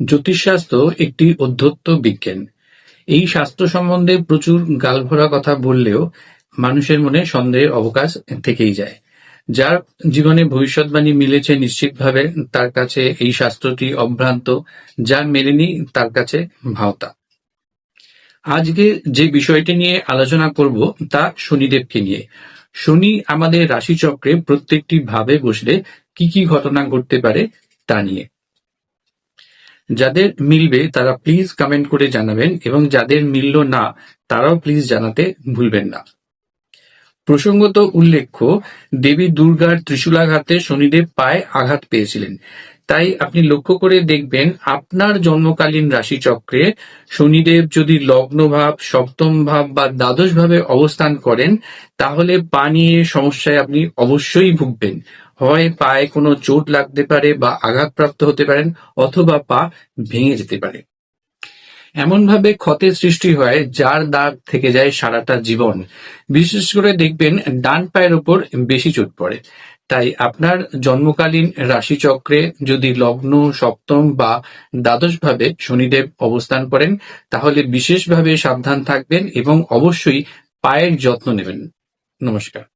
জ্যোতিষশাস্ত্র একটি অধ্যত্ত বিজ্ঞান। এই শাস্ত্র সম্বন্ধে প্রচুর গালভরা কথা বললেও মানুষের মনে সন্দেহের অবকাশ থেকেই যায়। যার জীবনে ভবিষ্যৎবাণী মিলেছে নিশ্চিতভাবে তার কাছে এই শাস্ত্রটি অভ্রান্ত, যার মেলেনি তার কাছে ভাওতা। আজকে যে বিষয়টি নিয়ে আলোচনা করব তা শনিদেবকে নিয়ে। শনি আমাদের রাশিচক্রে প্রত্যেকটি ভাবে বসলে কি কি ঘটনা ঘটতে পারে তা নিয়ে। যাদের মিলবে তারা প্লিজ কমেন্ট করে জানাবেন, এবং যাদের মিলল না তারাও প্লিজ জানাতে ভুলবেন না। প্রসঙ্গত উল্লেখ্য, দেবী দুর্গার ত্রিশূলাঘাতে শনিদেব পায়ে আঘাত পেয়েছিলেন। তাই আপনি লক্ষ্য করে দেখবেন আপনার জন্মকালীন রাশিচক্রে শনিদেব যদি লগ্ন ভাব, সপ্তম ভাব বা দ্বাদশ ভাবে অবস্থান করেন, তাহলে পা নিয়ে সমস্যায় আপনি অবশ্যই ভুগবেন। হয় পায়ে কোনো চোট লাগতে পারে বা আঘাতপ্রাপ্ত হতে পারেন, অথবা পা ভেঙে যেতে পারে। এমনভাবে ক্ষতের সৃষ্টি হয় যার দাগ থেকে যায় সারাটা জীবন। বিশেষ করে দেখবেন ডান পায়ের ওপর বেশি চোট পড়ে। তাই আপনার জন্মকালীন রাশিচক্রে যদি লগ্ন, সপ্তম বা দ্বাদশ ভাবে শনিদেব অবস্থান করেন, তাহলে বিশেষভাবে সাবধান থাকবেন এবং অবশ্যই পায়ের যত্ন নেবেন। নমস্কার।